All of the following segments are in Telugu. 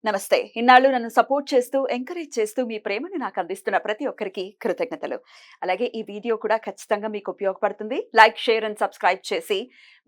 నమస్తే. ఇన్నాళ్ళు నన్ను సపోర్ట్ చేస్తూ, ఎంకరేజ్ చేస్తూ మీ ప్రేమని నాకు అందిస్తున్న ప్రతి ఒక్కరికి కృతజ్ఞతలు. అలాగే ఈ వీడియో కూడా ఖచ్చితంగా మీకు ఉపయోగపడుతుంది. లైక్, షేర్ అండ్ సబ్స్క్రైబ్ చేసి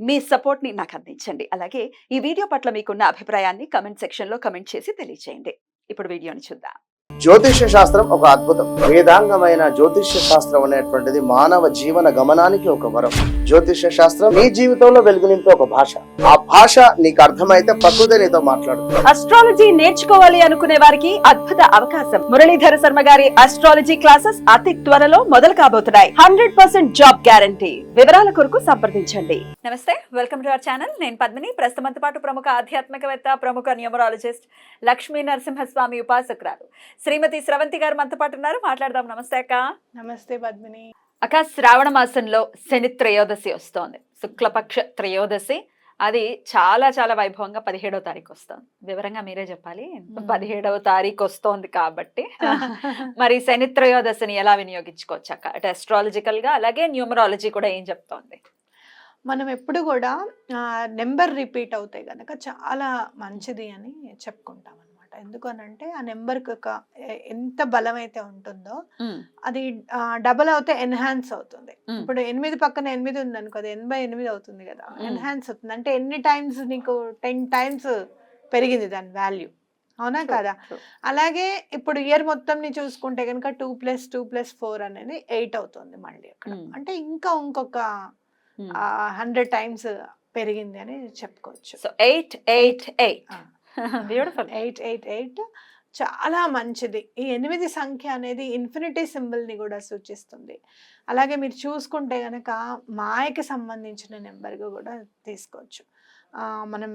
మీ సపోర్ట్‌ని నాకు అందించండి. అలాగే ఈ వీడియో పట్ల మీకున్న అభిప్రాయాన్ని కామెంట్ సెక్షన్‌లో కామెంట్ చేసి తెలియజేయండి. ఇప్పుడు వీడియోని చూద్దాం. జ్యోతిష్య శాస్త్రం ఒక అద్భుతం. వేదాంగమైన జ్యోతిష్య శాస్త్రం అనేటువంటిది మానవ జీవన గమనానికి ఒక వరం. జ్యోతిష్య శాస్త్రం నీ జీవితంలో వెలుగునింపే ఒక భాష. ఆ భాష నీకు అర్థమైతే ప్రకృతి నీతో మాట్లాడుతుంది. అస్ట్రాలజీ నేర్చుకోవాలి అనుకునే వారికి అద్భుత అవకాశం. మురళీధర శర్మ గారి అస్ట్రాలజీ క్లాసెస్ అతి త్వరలో మొదలు కాబోతున్నాయి. 100% జాబ్ గ్యారంటీ. వివరాల కొరకు సంప్రదించండి. నమస్తే, వెల్కమ్ టు అవర్ ఛానల్. నేను పద్మిని. ప్రస్తుతంతో పాటు ప్రముఖ ఆధ్యాత్మికవేత్త, ప్రముఖ న్యూమరాలజిస్ట్ లక్ష్మీ నరసింహస్వామి ఉపాసకురాలు శ్రీమతి స్రవంతి గారు మనతో పాటు ఉన్నారు. మాట్లాడదాం. నమస్తే అక్క. నమస్తే పద్మిని. అక్క, శ్రావణ మాసంలో శని త్రయోదశి వస్తోంది. శుక్లపక్ష త్రయోదశి. అది చాలా చాలా వైభవంగా 17వ తారీఖు వస్తుంది. వివరంగా మీరే చెప్పాలి. 17వ తారీఖు వస్తోంది కాబట్టి మరి శని త్రయోదశిని ఎలా వినియోగించుకోవచ్చు అక్క? అంటే అస్ట్రాలజికల్ గా, అలాగే న్యూమరాలజీ కూడా ఏం చెప్తోంది? మనం ఎప్పుడు కూడా నెంబర్ రిపీట్ అవుతాయి కనుక చాలా మంచిది అని చెప్పుకుంటాం అనమాట. ఎందుకనంటే ఆ నెంబర్కి ఒక ఎంత బలం అయితే ఉంటుందో అది డబల్ అవుతే ఎన్హాన్స్ అవుతుంది. ఇప్పుడు 8 పక్కన 8 ఉంది అనుకో, అది 88 అవుతుంది కదా, ఎన్హాన్స్ అవుతుంది. అంటే ఎన్ని టైమ్స్ నీకు 10 టైమ్స్ పెరిగింది దాని వాల్యూ, అవునా కదా? అలాగే ఇప్పుడు ఇయర్ మొత్తం ని చూసుకుంటే కనుక 2 + 2 + 4 అనేది 8 అవుతుంది మళ్ళీ అక్కడ. అంటే ఇంకొక 100 టైమ్స్ పెరిగింది అని చెప్పుకోవచ్చు. So 888 beautiful. 888 చాలా మంచిది. ఈ 8 సంఖ్య అనేది ఇన్ఫినిటీ సింబల్ ని కూడా సూచిస్తుంది. అలాగే మీరు చూసుకుంటే గనక మాయకి సంబంధించిన నెంబర్గా కూడా తీసుకోవచ్చు. మనం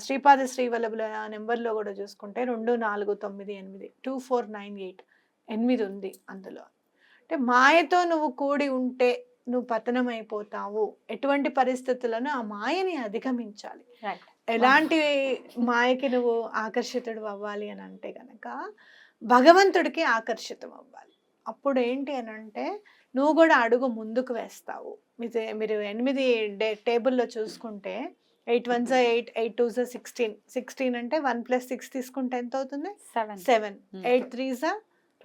శ్రీపాద శ్రీవల్లభుల నెంబర్లో కూడా చూసుకుంటే 2498 2498 8 ఉంది అందులో. అంటే మాయతో నువ్వు కూడి ఉంటే నువ్వు పతనం అయిపోతావు. ఎటువంటి పరిస్థితులను ఆ మాయని అధిగమించాలి. ఎలాంటి మాయకి నువ్వు ఆకర్షితుడు అవ్వాలి అని అంటే గనక భగవంతుడికి ఆకర్షితం అవ్వాలి. అప్పుడు ఏంటి అని అంటే నువ్వు కూడా అడుగు ముందుకు వేస్తావు. మీరు 8 టేబుల్లో చూసుకుంటే 8 1 8 8 2 16 16 అంటే 1 + 6 తీసుకుంటే ఎంత అవుతుంది? 7 8 3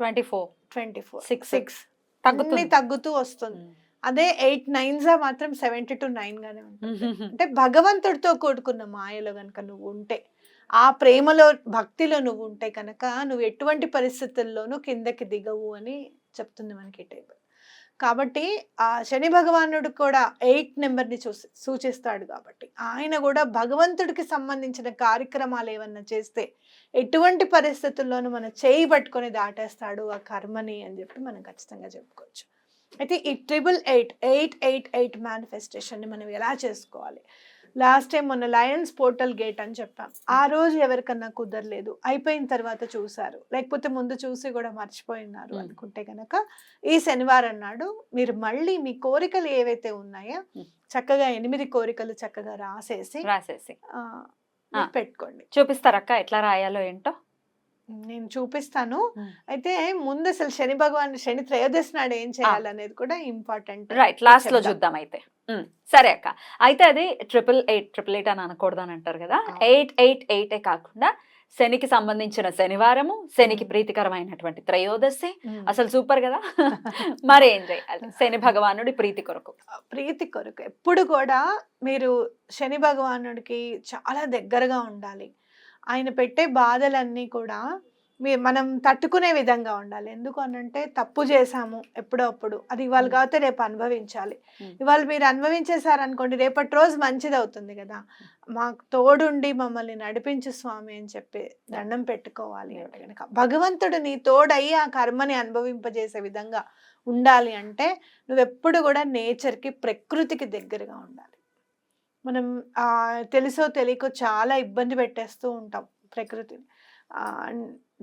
24 24 6 తగ్గుతూ వస్తుంది. అదే 8 9 మాత్రం 72 గానే ఉంటుంది. అంటే భగవంతుడితో కూడుకున్న మాయలో కనుక నువ్వు ఉంటే, ఆ ప్రేమలో భక్తిలో నువ్వు ఉంటే కనుక నువ్వు ఎటువంటి పరిస్థితుల్లోనూ కిందకి దిగవు అని చెప్తుంది మనకి టేబుల్. కాబట్టి ఆ శని భగవానుడు కూడా 8 నెంబర్ని సూచిస్తాడు. కాబట్టి ఆయన కూడా భగవంతుడికి సంబంధించిన కార్యక్రమాలు ఏమన్నా చేస్తే ఎటువంటి పరిస్థితుల్లోనూ మనం చేయి పట్టుకొని దాటేస్తాడు ఆ కర్మని అని చెప్పి మనం ఖచ్చితంగా చెప్పుకోవచ్చు. అయితే ఈ 888 మేనిఫెస్టేషన్ని మనం ఎలా చేసుకోవాలి? లాస్ట్ టైం మొన్న లయన్స్ పోర్టల్ గేట్ అని చెప్పాం. ఆ రోజు ఎవరికన్నా కుదరలేదు, అయిపోయిన తర్వాత చూసారు, లేకపోతే ముందు చూసి కూడా మర్చిపోయినారు అనుకుంటే కనుక ఈ శనివారం నాడు మీరు మళ్ళీ మీ కోరికలు ఏవైతే ఉన్నాయో చక్కగా 8 కోరికలు చక్కగా రాసేసి పెట్టుకోండి. చూపిస్తారక్క ఎట్లా రాయాలో ఏంటో? నేను చూపిస్తాను. అయితే ముందు అసలు శని త్రయోదశి నాడు ఏం చేయాలనేది కూడా ఇంపార్టెంట్. రైట్, లాస్ట్ లో చూద్దాం అయితే. సరే అక్క, అయితే అది 888 అని అనకూడదు అని అంటారు కదా. 888 కాకుండా శనికి సంబంధించిన శనివారము, శనికి ప్రీతికరమైనటువంటి త్రయోదశి, అసలు సూపర్ కదా. మరి ఏం చేయాలి శని భగవానుడి ప్రీతి కొరకు? ఎప్పుడు కూడా మీరు శని భగవానుడికి చాలా దగ్గరగా ఉండాలి. ఆయన పెట్టే బాధలన్నీ కూడా మనం తట్టుకునే విధంగా ఉండాలి. ఎందుకు అనంటే తప్పు చేశాము ఎప్పుడప్పుడు, అది ఇవాళ కాకపోతే రేపు అనుభవించాలి. ఇవాళ మీరు అనుభవించేశారనుకోండి, రేపటి రోజు మంచిది అవుతుంది కదా. మాకు తోడుండి మమ్మల్ని నడిపించు స్వామి అని చెప్పి దండం పెట్టుకోవాలి. అంటే కనుక భగవంతుడు నీ తోడయి ఆ కర్మని అనుభవింపజేసే విధంగా ఉండాలి అంటే నువ్వెప్పుడు కూడా నేచర్కి, ప్రకృతికి దగ్గరగా ఉండాలి. మనం తెలుసో తెలియకో చాలా ఇబ్బంది పెట్టేస్తూ ఉంటాం ప్రకృతిని.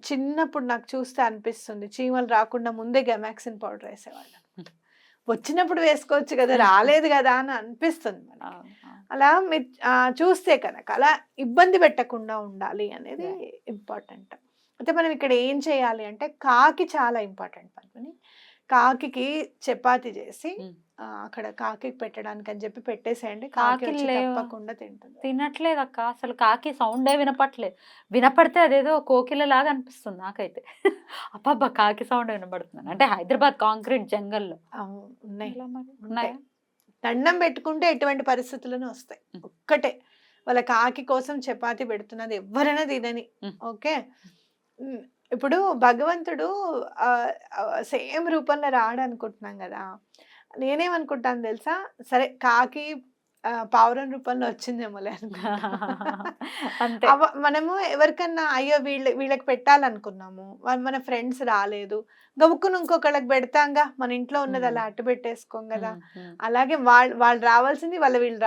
చిన్నప్పుడు నాకు చూస్తే అనిపిస్తుంది, చీమలు రాకుండా ముందే గెమాక్సిన్ పౌడర్ వేసేవాళ్ళం. వచ్చినప్పుడు వేసుకోవచ్చు కదా, రాలేదు కదా అని అనిపిస్తుంది మనకి. అలా మీరు చూస్తే కనుక అలా ఇబ్బంది పెట్టకుండా ఉండాలి అనేది ఇంపార్టెంట్. అయితే మనం ఇక్కడ ఏం చేయాలి అంటే కాకి చాలా ఇంపార్టెంట్ పని. కాకి చపాతి చేసి అక్కడ కాకి పెట్టడానికి అని చెప్పి పెట్టేసేయండి. కాకి కాకి వచ్చి లేవు. తప్పకుండా తింటుంది. తినట్లేదు అక్క, అసలు కాకి సౌండే వినపట్లేదు. వినపడితే అదేదో కోకిల లాగా అనిపిస్తుంది నాకైతే. అబ్బబ్బా కాకి సౌండ్ వినపడుతుంది అంటే హైదరాబాద్ కాంక్రీట్ జంగల్లో. ఉన్నాయి. ఎలా మరి? ఉంటాయి. ఉన్నాయా? దండం పెట్టుకుంటే ఎటువంటి పరిస్థితులను వస్తాయి. ఒక్కటే వాళ్ళ కాకి కోసం చపాతి పెడుతున్నది ఎవరైనా తినని. ఓకే, ఇప్పుడు భగవంతుడు సేమ్ రూపంలో రాడు అనుకుంటున్నాం కదా. నేనేమనుకుంటాను తెలుసా, సరే కాకి పావురం రూపంలో వచ్చిందేమోలే అంతే. మనము ఎవరికన్నా అయ్యో వీళ్ళకి పెట్టాలనుకున్నాము, మన ఫ్రెండ్స్ రాలేదు, గబుక్కును ఇంకొకళ్ళకి పెడతాంగా, మన ఇంట్లో ఉన్నది అలా అట్టు పెట్టేసుకోం కదా. అలాగే వాళ్ళు రావాల్సింది వీళ్ళు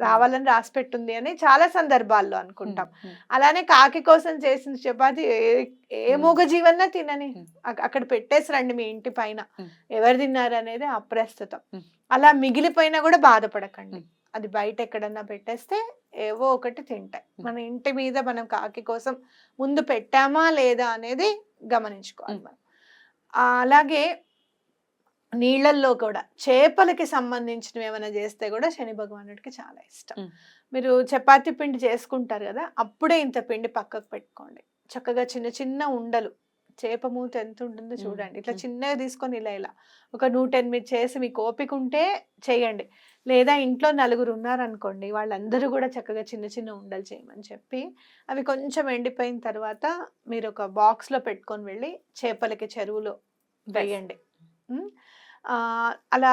రావాలని రాసి పెట్టుంది అని చాలా సందర్భాల్లో అనుకుంటాం. అలానే కాకి కోసం చేసిన చపాతి ఏ మూగ జీవన్నా తినని అక్కడ పెట్టేసి రండి మీ ఇంటి పైన, ఎవరు తిన్నారు అనేది అప్రస్తుతం. అలా మిగిలిపోయినా కూడా బాధపడకండి, అది బయట ఎక్కడన్నా పెట్టేస్తే ఏవో ఒకటి తింటాయి. మన ఇంటి మీద మనం కాకి కోసం ముందు పెట్టామా లేదా అనేది గమనించుకోవాలి మనం. అలాగే నీళ్ళల్లో కూడా చేపలకి సంబంధించినవి ఏమైనా చేస్తే కూడా శని భగవానుడికి చాలా ఇష్టం. మీరు చపాతీ పిండి చేసుకుంటారు కదా, అప్పుడే ఇంత పిండి పక్కకు పెట్టుకోండి. చక్కగా చిన్న చిన్న ఉండలు, చేప మూత ఎంత ఉంటుందో చూడండి, ఇట్లా చిన్నగా తీసుకొని ఇలా ఒక 108 చేసి మీకు ఓపిక ఉంటే చేయండి. లేదా ఇంట్లో నలుగురు ఉన్నారనుకోండి, వాళ్ళందరూ కూడా చక్కగా చిన్న చిన్న ఉండలు చేయమని చెప్పి అవి కొంచెం ఎండిపోయిన తర్వాత మీరు ఒక బాక్స్లో పెట్టుకొని వెళ్ళి చేపలకి చెరువులో వేయండి. అలా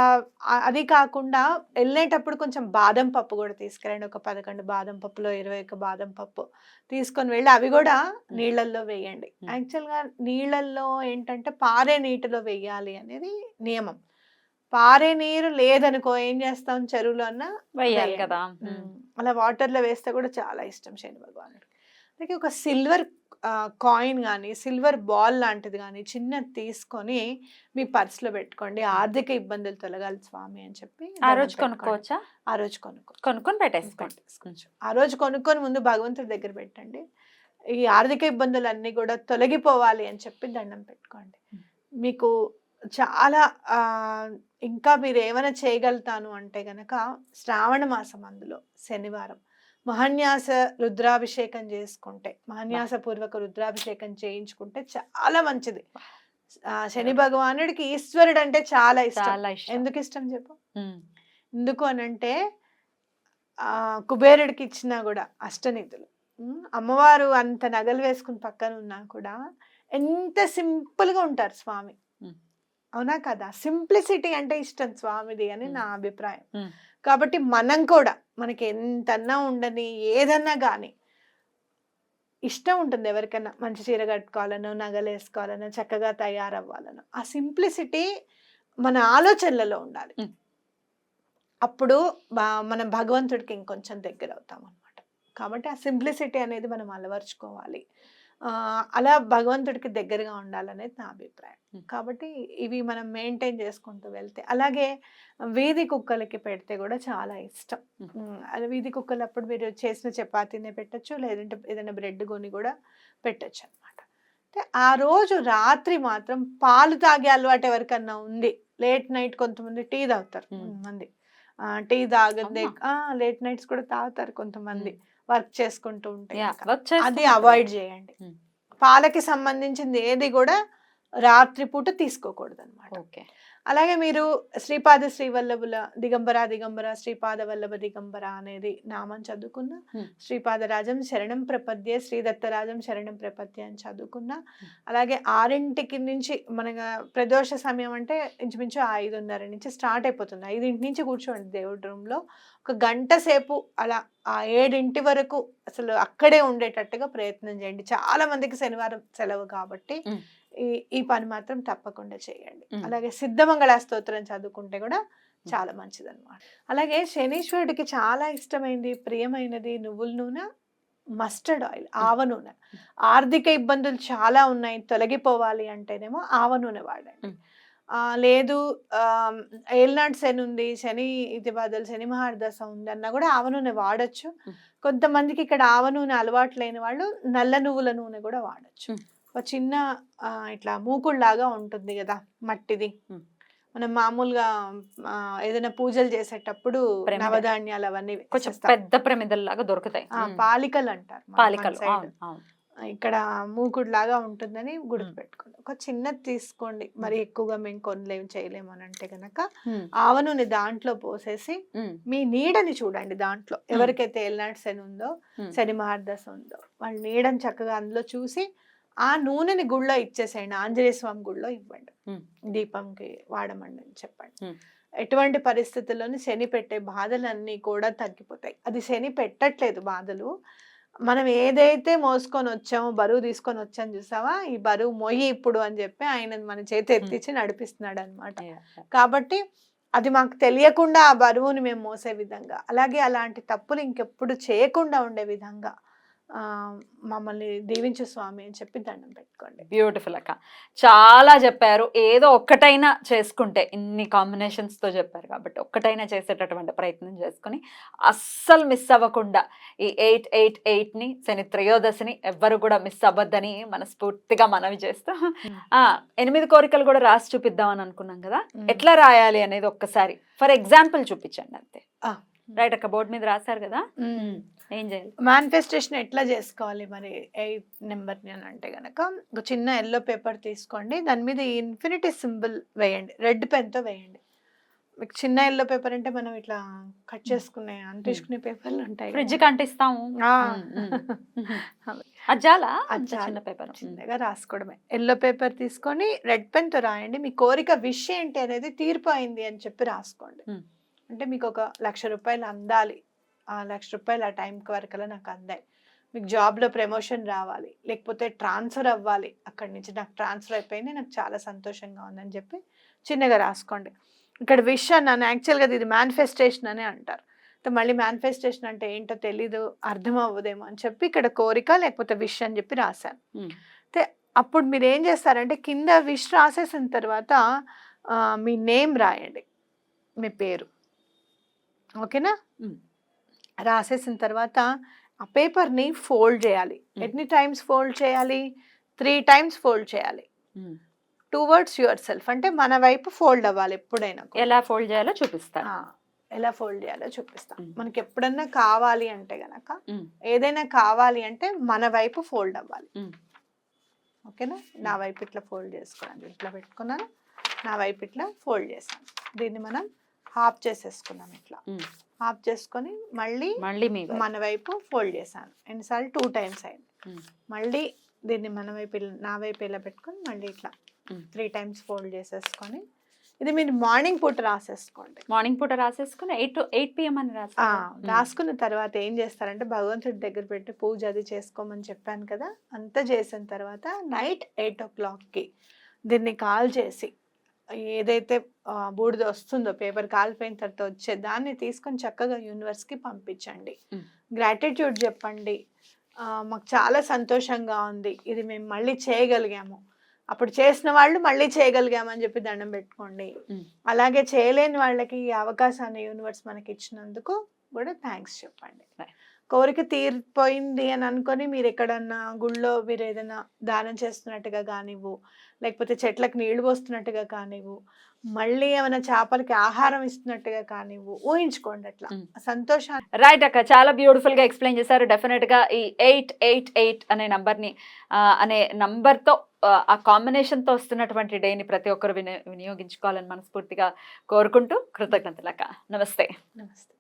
అది కాకుండా వెళ్ళేటప్పుడు కొంచెం బాదం పప్పు కూడా తీసుకురండి. ఒక 11 బాదం పప్పులో 21 బాదం పప్పు తీసుకొని వెళ్ళి అవి కూడా నీళ్ళల్లో వేయండి. యాక్చువల్గా నీళ్ళల్లో ఏంటంటే పారే నీటిలో వేయాలి అనేది నియమం. పారే నీరు లేదనుకో ఏం చేస్తాం, చెరువులో అన్నా వేయాలి కదా. అలా వాటర్లో వేస్తే కూడా చాలా ఇష్టం శని భగవానుడికి. అలాగే ఒక సిల్వర్ కాయిన్ కానీ సిల్వర్ బాల్ లాంటిది కానీ చిన్నది తీసుకొని మీ పర్సులో పెట్టుకోండి. ఆర్థిక ఇబ్బందులు తొలగాలి స్వామి అని చెప్పి ఆ రోజు కొనుక్కోవచ్చా? ఆ రోజు కొనుక్కొని పెట్టేసుకోండి. ఆ రోజు కొనుక్కొని ముందు భగవంతుడి దగ్గర పెట్టండి. ఈ ఆర్థిక ఇబ్బందులు అన్నీ కూడా తొలగిపోవాలి అని చెప్పి దండం పెట్టుకోండి. మీకు చాలా ఇంకా మీరు ఏమైనా చేయగలుగుతాను అంటే గనక శ్రావణ మాసం అందులో శనివారం మహాన్యాస రుద్రాభిషేకం చేసుకుంటే, మహాన్యాస పూర్వక రుద్రాభిషేకం చేయించుకుంటే చాలా మంచిది. శని భగవానుడికి ఈశ్వరుడు అంటే చాలా ఇష్టం. ఎందుకు ఇష్టం చెప్పు? ఎందుకు అనంటే కుబేరుడికి ఇచ్చినా కూడా అష్టనిధులు, అమ్మవారు అంత నగలు వేసుకుని పక్కన ఉన్నా కూడా ఎంత సింపుల్ గా ఉంటారు స్వామి. అవునా కదా? సింప్లిసిటీ అంటే ఇష్టం స్వామిది అని నా అభిప్రాయం. కాబట్టి మనం కూడా మనకి ఎంతన్నా ఉండని ఏదన్నా కానీ ఇష్టం ఉంటుంది ఎవరికైనా, మంచి చీర కట్టుకోవాలనో నగలు వేసుకోవాలనో చక్కగా తయారవ్వాలనో. ఆ సింప్లిసిటీ మన ఆలోచనలలో ఉండాలి. అప్పుడు మనం భగవంతుడికి ఇంకొంచెం దగ్గర అవుతాం అన్నమాట. కాబట్టి ఆ సింప్లిసిటీ అనేది మనం అలవర్చుకోవాలి. అలా భగవంతుడికి దగ్గరగా ఉండాలనేది నా అభిప్రాయం. కాబట్టి ఇవి మనం మెయింటైన్ చేసుకుంటూ వెళ్తే, అలాగే వీధి కుక్కలకి పెడితే కూడా చాలా ఇష్టం. అది వీధి కుక్కలు అప్పుడు మీరు చేసిన చపాతీనే పెట్టచ్చు, లేదంటే ఏదైనా బ్రెడ్ కొని కూడా పెట్టచ్చు అనమాట. అంటే ఆ రోజు రాత్రి మాత్రం పాలు తాగే అలవాటు ఎవరికన్నా ఉంది, లేట్ నైట్ కొంతమంది టీ తాగుతారు, కొంతమంది టీ తాగదే లేట్ నైట్స్ కూడా తాగుతారు కొంతమంది వర్క్ చేసుకుంటూ ఉంటే, అది అవాయిడ్ చేయండి. పాలకి సంబంధించింది ఏది కూడా రాత్రిపూట తీసుకోకూడదు అనమాట. అలాగే మీరు శ్రీపాద శ్రీవల్లభుల దిగంబర దిగంబర శ్రీపాద వల్లభ దిగంబర అనేది నామం చదువుకున్న, శ్రీపాదరాజం శరణం ప్రపద్య శ్రీదత్తరాజం శరణం ప్రపద్య అని చదువుకున్న, అలాగే 6 నుంచి మన ప్రదోష సమయం అంటే ఇంచుమించు 5:30 నుంచి స్టార్ట్ అయిపోతుంది. 5 నుంచి కూర్చోండి దేవుడి రూమ్లో, ఒక గంట సేపు అలా 7 వరకు అసలు అక్కడే ఉండేటట్టుగా ప్రయత్నం చేయండి. చాలా మందికి శనివారం సెలవు కాబట్టి ఈ పని మాత్రం తప్పకుండా చేయండి. అలాగే సిద్ధమంగళ స్తోత్రం చదువుకుంటే కూడా చాలా మంచిది అనమాట. అలాగే శనీశ్వరుడికి చాలా ఇష్టమైనది, ప్రియమైనది నువ్వుల నూనె, మస్టర్డ్ ఆయిల్, ఆవ నూనె. ఆర్థిక ఇబ్బందులు చాలా ఉన్నాయి, తొలగిపోవాలి అంటేనేమో ఆవ నూనె వాడండి. లేదు ఏల్నాడు శని ఉంది, శని ఇది బదులు శని మహార్దశ ఉంది అన్నా కూడా ఆవ నూనె వాడచ్చు. కొంతమందికి ఇక్కడ ఆవ నూనె అలవాటు లేని వాళ్ళు నల్ల నువ్వుల నూనె కూడా వాడచ్చు. ఒక చిన్న ఇట్లా మూకుళ్ళలాగా ఉంటుంది కదా మట్టిది, మనం మామూలుగా ఏదైనా పూజలు చేసేటప్పుడు ప్రమిద. నవధాన్యాలు అవన్నీ కొంచెం వేసేస్తాం. పెద్ద ప్రమిదల్లాగా దొరుకుతాయి. పాలికలు అంటారు మన పాలికలు. side. అవును, అవును. ఇక్కడ మూకుడు లాగా ఉంటుందని గుర్తుపెట్టుకోండి. ఒక చిన్నది తీసుకోండి, మరి ఎక్కువగా మేము కొనలేము చేయలేము అని అంటే గనక ఆవ నూనె దాంట్లో పోసేసి మీ నీడని చూడండి. దాంట్లో ఎవరికైతే ఏలినాటి శని ఉందో, శని మహర్దశ ఉందో, వాళ్ళ నీడని చక్కగా అందులో చూసి ఆ నూనెని గుళ్ళో ఇచ్చేసేయండి. ఆంజనేయ స్వామి గుళ్ళో ఇవ్వండి, దీపంకి వాడమండి అని చెప్పండి. ఎటువంటి పరిస్థితుల్లోని శని పెట్టే బాధలన్నీ కూడా తగ్గిపోతాయి. అది శని పెట్టట్లేదు బాధలు, మనం ఏదైతే మోసుకొని వచ్చామో, బరువు తీసుకొని వచ్చాము చూసావా, ఈ బరువు మొయ్యి ఇప్పుడు అని చెప్పి ఆయన మన చేతి ఎత్తిచ్చి నడిపిస్తున్నాడు అనమాట. కాబట్టి అది మాకు తెలియకుండా ఆ బరువుని మేము మోసే విధంగా, అలాగే అలాంటి తప్పులు ఇంకెప్పుడు చేయకుండా ఉండే విధంగా మమ్మల్ని దీవించు స్వామి అని చెప్పి దండం పెట్టుకోండి. బ్యూటిఫుల్ అక్క, చాలా చెప్పారు. ఏదో ఒక్కటైనా చేసుకుంటే, ఇన్ని కాంబినేషన్స్ తో చెప్పారు కాబట్టి ఒక్కటైనా చేసేటటువంటి ప్రయత్నం చేసుకుని అస్సలు మిస్ అవ్వకుండా ఈ 8/8/8ని శని త్రయోదశిని ఎవ్వరు కూడా మిస్ అవ్వద్దని మనస్ఫూర్తిగా మనవి చేస్తూ 8 కోరికలు కూడా రాసి చూపిద్దామని అనుకున్నాం కదా, ఎట్లా రాయాలి అనేది ఒక్కసారి ఫర్ ఎగ్జాంపుల్ చూపించండి అంతే. రైట్ అక్క, బోర్డు మీద రాశారు కదా, ఏం చేయాలి? మేనిఫెస్టేషన్ ఎట్లా చేసుకోవాలి మరి 8 నెంబర్ని అని అంటే గనక, ఒక చిన్న ఎల్లో పేపర్ తీసుకోండి, దాని మీద ఇన్ఫినిటీ సింబల్ వేయండి, రెడ్ పెన్తో వేయండి. మీకు చిన్న ఎల్లో పేపర్ అంటే మనం ఇట్లా కట్ చేసుకునే అంటించుకునే పేపర్లు ఉంటాయి, ఫ్రిడ్జ్ కి అంటిస్తాము. అజ్జాలా చిన్న పేపర్ చిన్నగా రాసుకోవడమే. ఎల్లో పేపర్ తీసుకొని రెడ్ పెన్తో రాయండి. మీ కోరిక విష్ ఏంటి అనేది తీర్పు అయింది అని చెప్పి రాసుకోండి. అంటే మీకు ఒక 1,00,000 రూపాయలు అందాలి, ఆ 1,00,000 రూపాయలు ఆ టైంకి వరకల్లా నాకు అందాయి, మీకు జాబ్లో ప్రమోషన్ రావాలి, లేకపోతే ట్రాన్స్ఫర్ అవ్వాలి, అక్కడి నుంచి నాకు ట్రాన్స్ఫర్ అయిపోయింది, నాకు చాలా సంతోషంగా ఉందని చెప్పి చిన్నగా రాసుకోండి. ఇక్కడ విష్ అన్నాను, యాక్చువల్గా ఇది మేనిఫెస్టేషన్ అనే అంటారు. మళ్ళీ మేనిఫెస్టేషన్ అంటే ఏంటో తెలీదు, అర్థం అవ్వదేమో అని చెప్పి ఇక్కడ కోరిక లేకపోతే విష్ అని చెప్పి రాశాను. అయితే అప్పుడు మీరు ఏం చేస్తారంటే, కింద విష్ రాసేసిన తర్వాత మీ నేమ్ రాయండి, మీ పేరు, ఓకేనా? రాసేసిన తర్వాత ఆ పేపర్ని ఫోల్డ్ చేయాలి. ఎన్ని టైమ్స్ ఫోల్డ్ చేయాలి? 3 times ఫోల్డ్ చేయాలి. టువర్డ్స్ యువర్ సెల్ఫ్, అంటే మన వైపు ఫోల్డ్ అవ్వాలి ఎప్పుడైనా. ఎలా ఫోల్డ్ చేయాలో చూపిస్తాను. ఎలా ఫోల్డ్ చేయాలో చూపిస్తాం. మనకి ఎప్పుడన్నా కావాలి అంటే గనక, ఏదైనా కావాలి అంటే మన వైపు ఫోల్డ్ అవ్వాలి, ఓకేనా? నా వైపు ఇట్లా ఫోల్డ్ చేసుకోండి, ఇట్లా పెట్టుకున్నాను, నా వైపు ఇట్లా ఫోల్డ్ చేశాను. దీన్ని మనం హాఫ్ చేసేసుకున్నాం, ఇట్లా హాఫ్ చేసుకొని మళ్ళీ మన వైపు ఫోల్డ్ చేశాను. ఎన్నిసార్లు? 2 times అయింది. మళ్ళీ దీన్ని మన వైపు నా వైపు ఇలా పెట్టుకొని మళ్ళీ ఇట్లా 3 times ఫోల్డ్ చేసేసుకొని, ఇది మీరు మార్నింగ్ పూట రాసేసుకోండి. మార్నింగ్ పూట రాసేసుకుని 8 to 8 PM అని రాసుకున్న తర్వాత ఏం చేస్తారంటే, భగవంతుడి దగ్గర పెట్టి పూజ అది చేసుకోమని చెప్పాను కదా, అంతా చేసిన తర్వాత నైట్ 8 o'clockకి దీన్ని కాల్ చేసి, ఏదైతే బూడిద వస్తుందో పేపర్ కాలిపోయిన తర్వాత వచ్చే దాన్ని తీసుకొని చక్కగా యూనివర్స్కి పంపించండి. గ్రాటిట్యూడ్ చెప్పండి, మాకు చాలా సంతోషంగా ఉంది, ఇది మేము మళ్ళీ చేయగలిగాము, అప్పుడు చేసిన వాళ్ళు మళ్ళీ చేయగలిగామని చెప్పి దండం పెట్టుకోండి. అలాగే చేయలేని వాళ్ళకి ఈ అవకాశాన్ని యూనివర్స్ మనకి ఇచ్చినందుకు కూడా థ్యాంక్స్ చెప్పండి. కోరిక తీరిపోయింది అని అనుకొని మీరు ఎక్కడన్నా గుళ్ళో మీరు ఏదైనా దానం చేస్తున్నట్టుగా కానివ్వు, లేకపోతే చెట్లకు నీళ్లు పోస్తున్నట్టుగా కానివ్వు, మళ్ళీ ఏమైనా చేపలకి ఆహారం ఇస్తున్నట్టుగా కానివ్వు, ఊహించుకోండి అట్లా సంతోషాన్ని. రైట్ అక్క, చాలా బ్యూటిఫుల్ గా ఎక్స్ప్లెయిన్ చేశారు. డెఫినెట్ గా ఈ 8/8/8 అనే నంబర్ని అనే నంబర్తో ఆ కాంబినేషన్తో వస్తున్నటువంటి డేని ప్రతి ఒక్కరు వినియోగించుకోవాలని మనస్ఫూర్తిగా కోరుకుంటూ కృతజ్ఞతలు అక్క. నమస్తే. నమస్తే.